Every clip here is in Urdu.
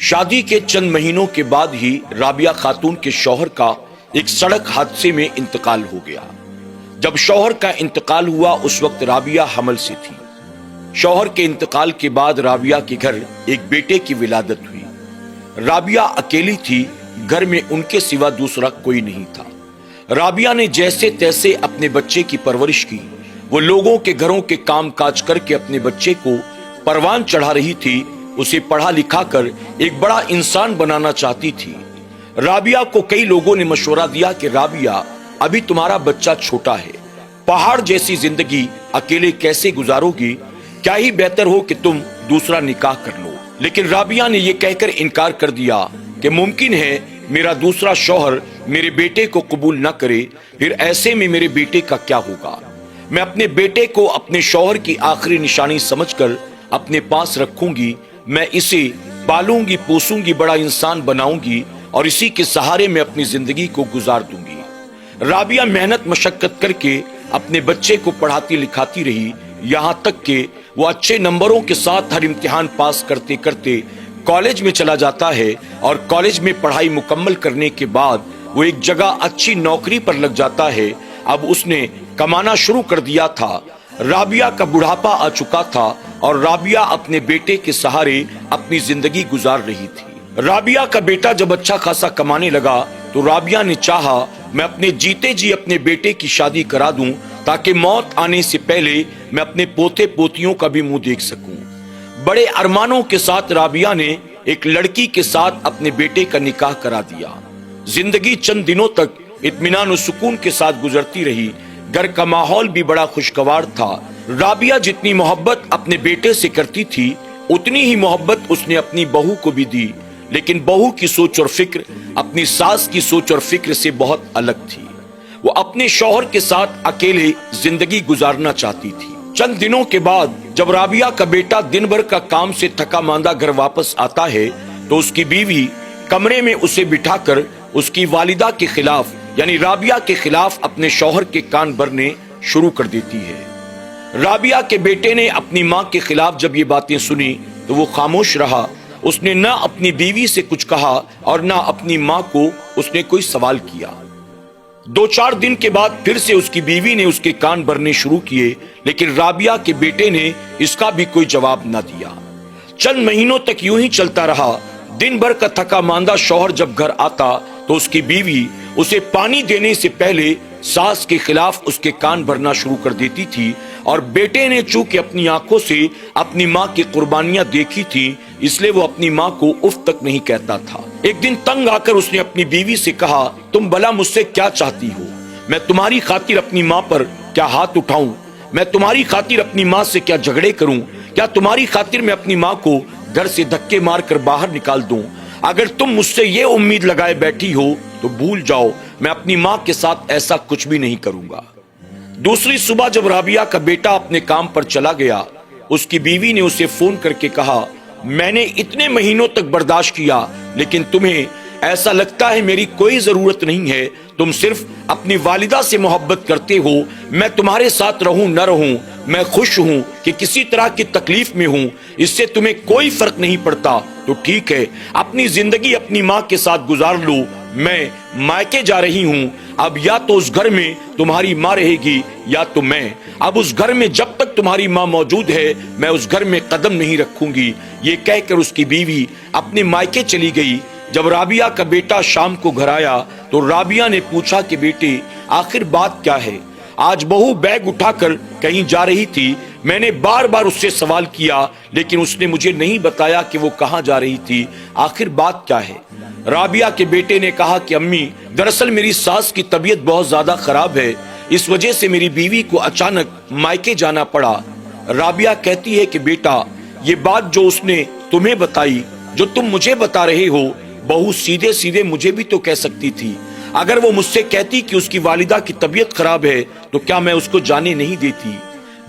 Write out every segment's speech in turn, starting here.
شادی کے چند مہینوں کے بعد ہی رابعہ خاتون کے شوہر کا ایک سڑک حادثے میں انتقال ہو گیا۔ جب شوہر کا انتقال ہوا اس وقت رابعہ حمل سے تھی۔ شوہر کے انتقال کے بعد رابعہ کے گھر ایک بیٹے کی ولادت ہوئی۔ رابعہ اکیلی تھی، گھر میں ان کے سوا دوسرا کوئی نہیں تھا۔ رابعہ نے جیسے تیسے اپنے بچے کی پرورش کی۔ وہ لوگوں کے گھروں کے کام کاج کر کے اپنے بچے کو پروان چڑھا رہی تھی، اسے پڑھا لکھا کر ایک بڑا انسان بنانا چاہتی تھی۔ رابعہ کو کئی لوگوں نے مشورہ دیا کہ رابعہ ابھی تمہارا بچہ چھوٹا ہے، پہاڑ جیسی زندگی اکیلے کیسے گزارو گی، کیا ہی بہتر ہو کہ تم دوسرا نکاح کر لو۔ لیکن رابعہ نے یہ کہہ کر انکار کر دیا کہ ممکن ہے میرا دوسرا شوہر میرے بیٹے کو قبول نہ کرے، پھر ایسے میں میرے بیٹے کا کیا ہوگا۔ میں اپنے بیٹے کو اپنے شوہر کی آخری نشانی سمجھ کر اپنے پاس رکھوں گی، میں اسے پالوں گی پوسوں گی، بڑا انسان بناؤں گی اور اسی کے سہارے میں اپنی زندگی کو گزار دوں گی۔ رابعہ محنت مشقت کر کے اپنے بچے کو پڑھاتی لکھاتی رہی، یہاں تک کہ وہ اچھے نمبروں کے ساتھ ہر امتحان پاس کرتے کرتے کالج میں چلا جاتا ہے اور کالج میں پڑھائی مکمل کرنے کے بعد وہ ایک جگہ اچھی نوکری پر لگ جاتا ہے۔ اب اس نے کمانا شروع کر دیا تھا۔ رابعہ کا بڑھاپا آ چکا تھا اور رابعہ اپنے بیٹے کے سہارے اپنی زندگی گزار رہی تھی۔ رابعہ کا بیٹا جب اچھا خاصا کمانے لگا تو رابعہ نے چاہا میں اپنے جیتے جی اپنے بیٹے کی شادی کرا دوں تاکہ موت آنے سے پہلے میں اپنے پوتے پوتیوں کا بھی منہ دیکھ سکوں۔ بڑے ارمانوں کے ساتھ رابعہ نے ایک لڑکی کے ساتھ اپنے بیٹے کا نکاح کرا دیا۔ زندگی چند دنوں تک اطمینان و سکون کے ساتھ گزرتی رہی، گھر کا ماحول بھی بڑا خوشگوار تھا۔ رابعہ جتنی محبت اپنے بیٹے سے کرتی تھی اتنی ہی محبت اس نے اپنی بہو کو بھی دی، لیکن بہو کی سوچ اور فکر اپنی ساس کی سوچ اور فکر سے بہت الگ تھی۔ وہ اپنے شوہر کے ساتھ اکیلے زندگی گزارنا چاہتی تھی۔ چند دنوں کے بعد جب رابعہ کا بیٹا دن بھر کا کام سے تھکا ماندہ گھر واپس آتا ہے تو اس کی بیوی کمرے میں اسے بٹھا کر اس کی والدہ کے خلاف یعنی رابعہ کے خلاف اپنے شوہر کے کان بھرنے شروع کر دیتی ہے۔ رابعہ کے بیٹے نے اپنی ماں کے خلاف جب یہ باتیں سنی تو وہ خاموش رہا۔ اس نے نہ اپنی بیوی سے کچھ کہا اور نہ اپنی ماں کو اس نے کوئی سوال کیا۔ 2-4 دن کے بعد پھر سے اس کی بیوی نے اس کے کان بھرنے شروع کیے، لیکن رابعہ کے بیٹے نے اس کا بھی کوئی جواب نہ دیا۔ چند مہینوں تک یوں ہی چلتا رہا۔ دن بھر کا تھکا ماندہ شوہر جب گھر آتا تو اس کی بیوی اسے پانی دینے سے پہلے ساس کے خلاف اس کے کان بھرنا شروع کر دیتی تھی، اور بیٹے نے چونکہ اپنی آنکھوں سے اپنی ماں کی قربانیاں دیکھی تھی اس لیے وہ اپنی ماں کو اف تک نہیں کہتا تھا۔ ایک دن تنگ آ کر اس نے اپنی بیوی سے کہا، تم بھلا مجھ سے کیا چاہتی ہو؟ میں تمہاری خاطر اپنی ماں پر کیا ہاتھ اٹھاؤں؟ میں تمہاری خاطر اپنی ماں سے کیا جھگڑے کروں؟ کیا تمہاری خاطر میں اپنی ماں کو گھر سے دھکے مار کر باہر نکال دوں؟ اگر تم مجھ سے یہ امید لگائے بیٹھی ہو تو بھول جاؤ، میں اپنی ماں کے ساتھ ایسا کچھ بھی نہیں کروں گا۔ دوسری صبح جب رابعہ کا بیٹا اپنے کام پر چلا گیا، اس کی بیوی نے اسے فون کر کے کہا، میں نے اتنے مہینوں تک برداشت کیا، لیکن تمہیں ایسا لگتا ہے میری کوئی ضرورت نہیں ہے، تم صرف اپنی والدہ سے محبت کرتے ہو۔ میں تمہارے ساتھ رہوں نہ رہوں، میں خوش ہوں کہ کسی طرح کی تکلیف میں ہوں، اس سے تمہیں کوئی فرق نہیں پڑتا تو ٹھیک ہے، اپنی زندگی اپنی ماں کے ساتھ گزار لو۔ میں مائکے جا رہی ہوں، اب یا تو اس گھر میں تمہاری ماں رہے گی یا تو میں۔ اب اس گھر میں جب تک تمہاری ماں موجود ہے میں اس گھر میں قدم نہیں رکھوں گی۔ یہ کہہ کر اس کی بیوی اپنے مائکے چلی گئی۔ جب رابعہ کا بیٹا شام کو گھر آیا تو رابعہ نے پوچھا کہ بیٹے آخر بات کیا ہے؟ آج بہو بیگ اٹھا کر کہیں جا رہی تھی، میں نے بار بار اس سے سوال کیا لیکن اس نے مجھے نہیں بتایا کہ وہ کہاں جا رہی تھی، آخر بات کیا ہے؟ رابعہ کے بیٹے نے کہا کہ امی دراصل میری ساس کی طبیعت بہت زیادہ خراب ہے، اس وجہ سے میری بیوی کو اچانک مائکے جانا پڑا۔ رابعہ کہتی ہے کہ بیٹا یہ بات جو اس نے تمہیں بتائی، جو تم مجھے بتا رہے ہو، بہو سیدھے سیدھے مجھے بھی تو کہہ سکتی تھی۔ اگر وہ مجھ سے کہتی کہ اس کی والدہ کی طبیعت خراب ہے تو کیا میں اس کو جانے نہیں دیتی؟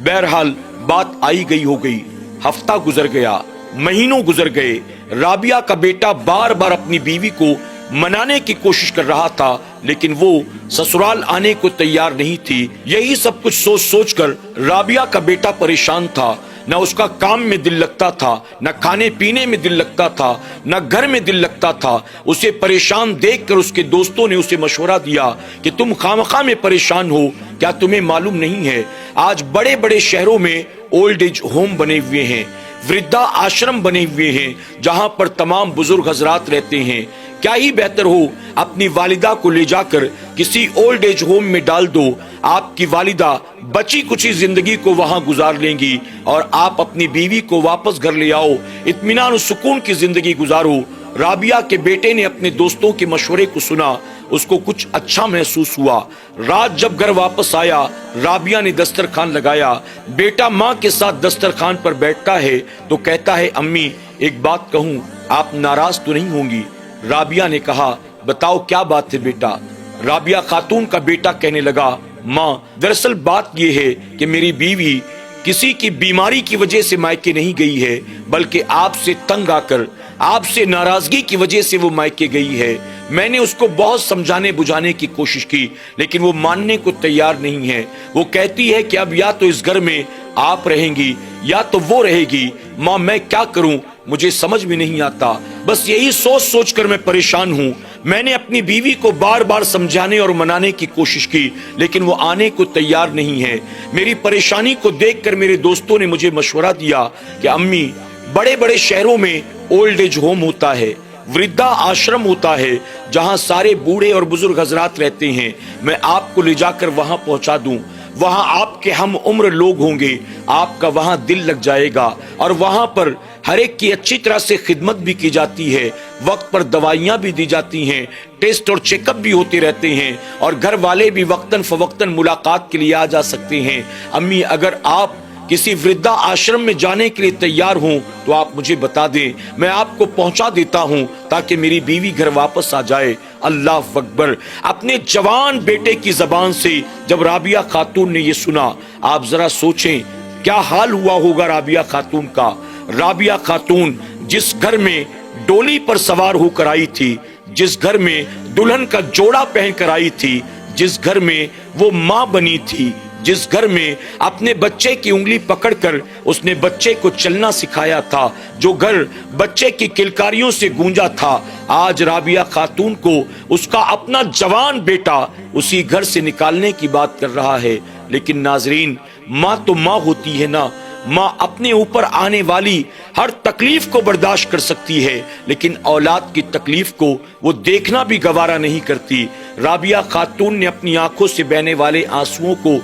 بہرحال بات آئی گئی ہو گئی۔ ہفتہ گزر گیا، مہینوں گزر گئے۔ رابعہ کا بیٹا بار بار اپنی بیوی کو منانے کی کوشش کر رہا تھا لیکن وہ سسرال آنے کو تیار نہیں تھی۔ یہی سب کچھ سوچ سوچ کر رابعہ کا بیٹا پریشان تھا۔ نہ اس کا کام میں دل لگتا تھا، نہ کھانے پینے میں دل لگتا تھا، نہ گھر میں دل لگتا تھا۔ اسے پریشان دیکھ کر اس کے دوستوں نے اسے مشورہ دیا کہ تم خامخواہ میں پریشان ہو، کیا تمہیں معلوم نہیں ہے آج بڑے بڑے شہروں میں اولڈ ایج ہوم بنے ہوئے ہیں، وردھا آشرم بنے ہوئے ہیں جہاں پر تمام بزرگ حضرات رہتے ہیں۔ کیا ہی بہتر ہو اپنی والدہ کو لے جا کر کسی اولڈ ایج ہوم میں ڈال دو، آپ کی والدہ بچی کچی زندگی کو وہاں گزار لیں گی اور آپ اپنی بیوی کو واپس گھر لے آؤ، اطمینان و سکون کی زندگی گزارو۔ رابعہ کے بیٹے نے اپنے دوستوں کے مشورے کو سنا، اس کو کچھ اچھا محسوس ہوا۔ رات جب گھر واپس آیا، رابعہ نے دسترخوان لگایا۔ بیٹا ماں کے ساتھ دسترخوان پر بیٹھتا ہے تو کہتا ہے امی ایک بات کہوں، آپ ناراض تو نہیں ہوں گی؟ رابعہ نے کہا بتاؤ کیا بات ہے بیٹا؟ رابعہ خاتون کا بیٹا کہنے لگا ماں دراصل بات یہ ہے کہ میری بیوی کسی کی بیماری کی وجہ سے مائکے نہیں گئی ہے، بلکہ آپ سے تنگ آ کر، آپ سے ناراضگی کی وجہ سے وہ مائکے گئی ہے۔ میں نے اس کو بہت سمجھانے بجھانے کی کوشش کی لیکن وہ ماننے کو تیار نہیں ہے۔ وہ کہتی ہے کہ اب یا تو اس گھر میں آپ رہیں گی یا تو وہ رہے گی۔ ماں میں کیا کروں، مجھے سمجھ میں نہیں آتا، بس یہی سوچ سوچ کر میں پریشان ہوں۔ میں نے اپنی بیوی کو بار بار سمجھانے اور منانے کی کوشش کی لیکن وہ آنے کو تیار نہیں ہے۔ میری پریشانی کو دیکھ کر میرے دوستوں نے مجھے مشورہ دیا کہ امی بڑے بڑے شہروں میں اولڈ ایج ہوم ہوتا ہے، وردھا آشرم ہوتا ہے جہاں سارے بوڑھے اور بزرگ حضرات رہتے ہیں، میں آپ کو لے جا کر وہاں پہنچا دوں۔ وہاں آپ کے ہم عمر لوگ ہوں گے، آپ کا وہاں دل لگ جائے گا اور وہاں پر ہر ایک کی اچھی طرح سے خدمت بھی کی جاتی ہے، وقت پر دوائیاں بھی دی جاتی ہیں، ٹیسٹ اور چیک اپ بھی ہوتے رہتے ہیں اور گھر والے بھی وقتاً فوقتاً ملاقات کے لیے آ جا سکتے ہیں۔ امی اگر آپ کسی وردھا آشرم میں جانے کے لیے تیار ہوں تو آپ مجھے بتا دیں، میں آپ کو پہنچا دیتا ہوں تاکہ میری بیوی گھر واپس آ جائے۔ اللہ اکبر! اپنے جوان بیٹے کی زبان سے جب رابعہ خاتون نے یہ سنا، آپ ذرا سوچیں کیا حال ہوا ہوگا رابعہ خاتون کا۔ رابعہ خاتون جس گھر میں ڈولی پر سوار ہو کر آئی تھی، جس گھر میں دلہن کا جوڑا پہن کر آئی تھی، جس گھر میں وہ ماں بنی تھی، جس گھر میں اپنے بچے کی انگلی پکڑ کر اس نے بچے کو چلنا سکھایا تھا، جو گھر بچے کی کلکاریوں سے گونجا تھا، آج رابعہ خاتون کو اس کا اپنا جوان بیٹا اسی گھر سے نکالنے کی بات کر رہا ہے۔ لیکن ناظرین، ماں تو ماں ہوتی ہے نا، ماں اپنے اوپر آنے والی ہر تکلیف کو برداشت کر سکتی ہے لیکن اولاد کی تکلیف کو وہ دیکھنا بھی گوارا نہیں کرتی۔ رابعہ خاتون نے اپنی آنکھوں سے بہنے والے آنسوؤں کو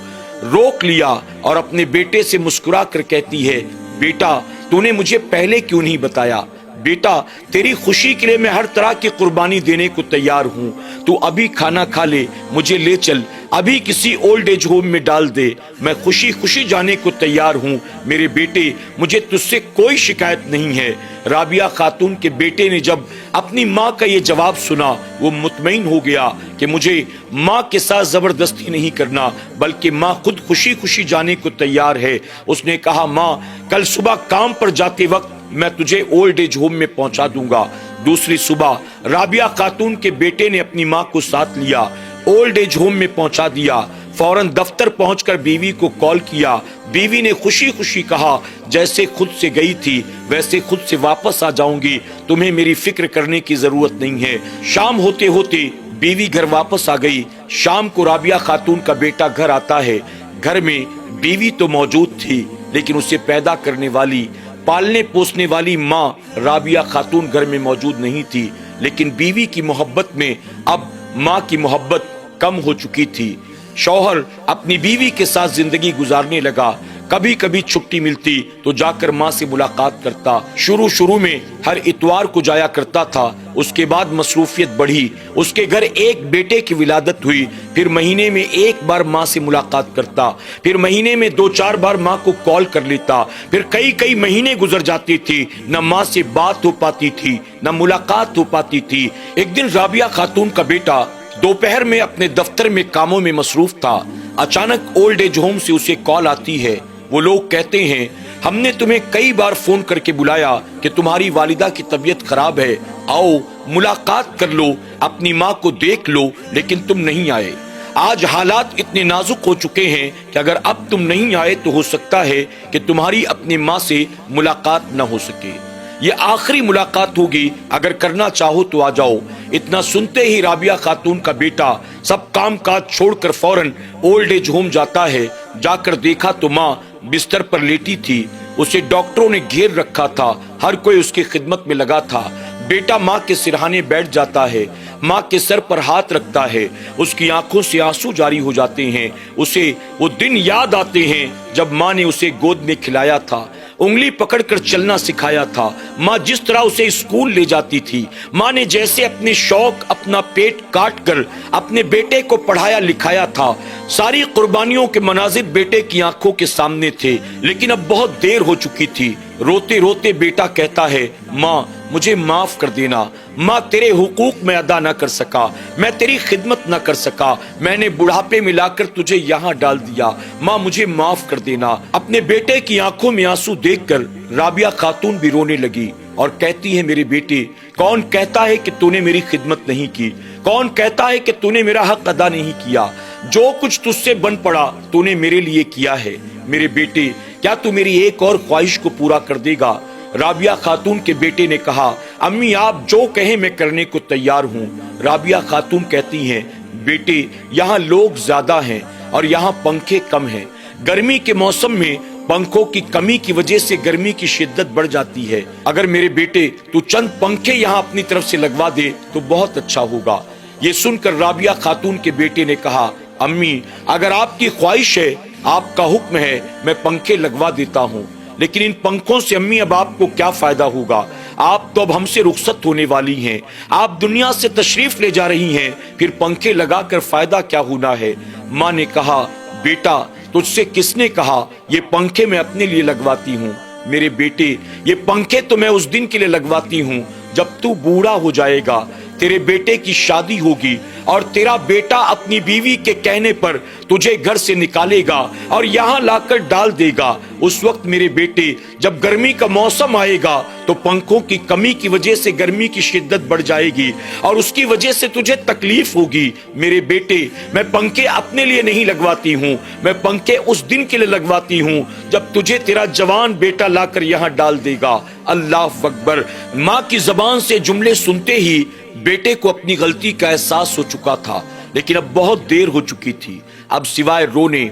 روک لیا اور اپنے بیٹے سے مسکرا کر کہتی ہے بیٹا تو نے مجھے پہلے کیوں نہیں بتایا؟ بیٹا تیری خوشی کے لیے میں ہر طرح کی قربانی دینے کو تیار ہوں، تو ابھی کھانا کھا لے، مجھے لے چل، ابھی کسی اولڈ ایج ہوم میں ڈال دے، میں خوشی خوشی جانے کو تیار ہوں۔ میرے بیٹے مجھے تجھ سے کوئی شکایت نہیں ہے۔ رابعہ خاتون کے بیٹے نے جب اپنی ماں کا یہ جواب سنا وہ مطمئن ہو گیا کہ مجھے ماں کے ساتھ زبردستی نہیں کرنا بلکہ ماں خود خوشی خوشی جانے کو تیار ہے۔ اس نے کہا ماں کل صبح کام پر جاتے وقت میں تجھے اولڈ ایج ہوم میں پہنچا دوں گا۔ دوسری صبح رابعہ خاتون کے بیٹے نے اپنی ماں کو ساتھ لیا، اولڈ ایج ہوم میں پہنچا دیا۔ فوراً دفتر پہنچ کر بیوی کو کال کیا۔ بیوی نے خوشی خوشی کہا جیسے خود سے گئی تھی ویسے خود سے واپس آ جاؤں گی، تمہیں میری فکر کرنے کی ضرورت نہیں ہے۔ شام ہوتے ہوتے بیوی گھر واپس آ گئی۔ شام کو رابعہ خاتون کا بیٹا گھر آتا ہے۔ گھر میں بیوی تو موجود تھی لیکن اسے پیدا کرنے والی، پالنے پوسنے والی ماں رابعہ خاتون گھر میں موجود نہیں تھی، لیکن بیوی کی محبت میں اب ماں کی محبت کم ہو چکی تھی۔ شوہر اپنی بیوی کے ساتھ زندگی گزارنے لگا، کبھی کبھی چھٹی ملتی تو جا کر ماں سے ملاقات کرتا۔ شروع میں ہر اتوار کو جایا کرتا تھا، اس کے بعد مصروفیت بڑھی، اس کے گھر ایک بیٹے کی ولادت ہوئی، پھر مہینے میں ایک بار ماں سے ملاقات کرتا، پھر مہینے میں 2-4 بار ماں کو کال کر لیتا، پھر کئی مہینے گزر جاتی تھی، نہ ماں سے بات ہو پاتی تھی نہ ملاقات ہو پاتی تھی۔ ایک دن رابعہ خاتون کا بیٹا دوپہر میں اپنے دفتر میں کاموں میں مصروف تھا، اچانک اولڈ ایج ہوم سے اسے کال آتی ہے۔ وہ لوگ کہتے ہیں ہم نے تمہیں کئی بار فون کر کے بلایا کہ تمہاری والدہ کی طبیعت خراب ہے، آؤ ملاقات کر لو، اپنی ماں کو دیکھ لو، لیکن تم نہیں آئے۔ آج حالات اتنے نازک ہو چکے ہیں کہ اگر اب تم نہیں آئے تو ہو سکتا ہے کہ تمہاری اپنی ماں سے ملاقات نہ ہو سکے. یہ آخری ملاقات ہوگی، اگر کرنا چاہو تو آ جاؤ. اتنا سنتے ہی رابعہ خاتون کا بیٹا سب کام کاج چھوڑ کر فوراً اولڈ ایج ہوم جاتا ہے. جا کر دیکھا تو ماں بستر پر لیٹی تھی. اسے ڈاکٹروں نے گھیر رکھا تھا، ہر کوئی اس کی خدمت میں لگا تھا. بیٹا ماں کے سرہانے بیٹھ جاتا ہے، ماں کے سر پر ہاتھ رکھتا ہے. اس کی آنکھوں سے آنسو جاری ہو جاتے ہیں. اسے وہ دن یاد آتے ہیں جب ماں نے اسے گود میں کھلایا تھا، انگلی پکڑ کر چلنا سکھایا تھا. ماں جس طرح اسے اسکول لے جاتی تھی، ماں نے جیسے اپنے شوق اپنا پیٹ کاٹ کر اپنے بیٹے کو پڑھایا لکھایا تھا. ساری قربانیوں کے مناظر بیٹے کی آنکھوں کے سامنے تھے، لیکن اب بہت دیر ہو چکی تھی. روتے روتے بیٹا کہتا ہے، ماں مجھے معاف کر دینا. ماں تیرے حقوق میں ادا نہ کر سکا، میں تیری خدمت نہ کر سکا، میں نے بڑھاپے میں لا کر تجھے یہاں ڈال دیا. ماں مجھے معاف کر دینا. اپنے بیٹے کی آنکھوں میں آنسو دیکھ کر رابعہ خاتون بھی رونے لگی اور کہتی ہے، میرے بیٹے، کون کہتا ہے کہ تو نے میری خدمت نہیں کی؟ کون کہتا ہے کہ تو نے میرا حق ادا نہیں کیا؟ جو کچھ تجھ سے بن پڑا تو نے میرے لیے کیا ہے. میرے بیٹے، کیا تو میری ایک اور خواہش کو پورا کر دے گا؟ رابعہ خاتون کے بیٹے نے کہا، امی آپ جو کہیں میں کرنے کو تیار ہوں. رابعہ خاتون کہتی ہیں، بیٹے یہاں لوگ زیادہ ہیں اور یہاں پنکھے کم ہیں. گرمی کے موسم میں پنکھوں کی کمی کی وجہ سے گرمی کی شدت بڑھ جاتی ہے. اگر میرے بیٹے تو چند پنکھے یہاں اپنی طرف سے لگوا دے تو بہت اچھا ہوگا. یہ سن کر رابعہ خاتون کے بیٹے نے کہا، امی اگر آپ کی خواہش ہے، آپ کا حکم ہے، میں پنکھے لگوا دیتا ہوں. لیکن ان پنکھوں سے امی اب آپ کو کیا فائدہ ہوگا؟ آپ تو اب ہم سے رخصت ہونے والی ہیں، آپ دنیا سے تشریف لے جا رہی ہیں، پھر پنکھے لگا کر فائدہ کیا ہونا ہے؟ ماں نے کہا، بیٹا تجھ سے کس نے کہا یہ پنکھے میں اپنے لیے لگواتی ہوں؟ میرے بیٹے یہ پنکھے تو میں اس دن کے لیے لگواتی ہوں جب تو بوڑھا ہو جائے گا، تیرے بیٹے کی شادی ہوگی اور تیرا بیٹا اپنی بیوی کے کہنے پر تجھے گھر سے نکالے گا اور یہاں لا کر ڈال دے گا. اس وقت میرے بیٹے جب گرمی کا موسم آئے گا تو پنکھوں کی کمی کی وجہ سے گرمی کی شدت بڑھ جائے گی اور اس کی وجہ سے تجھے تکلیف ہوگی. میرے بیٹے میں پنکھے اپنے لیے نہیں لگواتی ہوں، میں پنکھے اس دن کے لیے لگواتی ہوں جب تجھے تیرا جوان بیٹا لا کر یہاں ڈال دے گا. اللہ اکبر. ماں کی زبان سے جملے سنتے ہی بیٹے کو اپنی غلطی کا احساس ہو چکا تھا، لیکن اب بہت دیر ہو چکی تھی. اب سوائے رونے،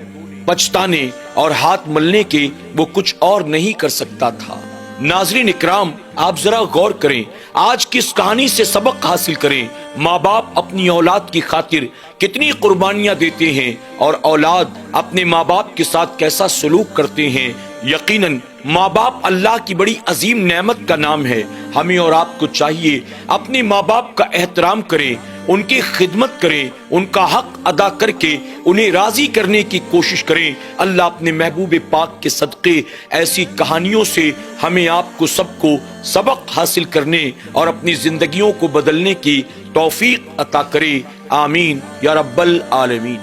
پچھتانے اور ہاتھ ملنے کے وہ کچھ اور نہیں کر سکتا تھا. ناظرین اکرام، آپ ذرا غور کریں، آج کی اس کہانی سے سبق حاصل کریں. ماں باپ اپنی اولاد کی خاطر کتنی قربانیاں دیتے ہیں اور اولاد اپنے ماں باپ کے ساتھ کیسا سلوک کرتے ہیں. یقیناً ماں باپ اللہ کی بڑی عظیم نعمت کا نام ہے. ہمیں اور آپ کو چاہیے اپنے ماں باپ کا احترام کریں، ان کی خدمت کریں، ان کا حق ادا کر کے انہیں راضی کرنے کی کوشش کریں. اللہ اپنے محبوب پاک کے صدقے ایسی کہانیوں سے ہمیں آپ کو سب کو سبق حاصل کرنے اور اپنی زندگیوں کو بدلنے کی توفیق عطا کرے. آمین یا رب العالمین.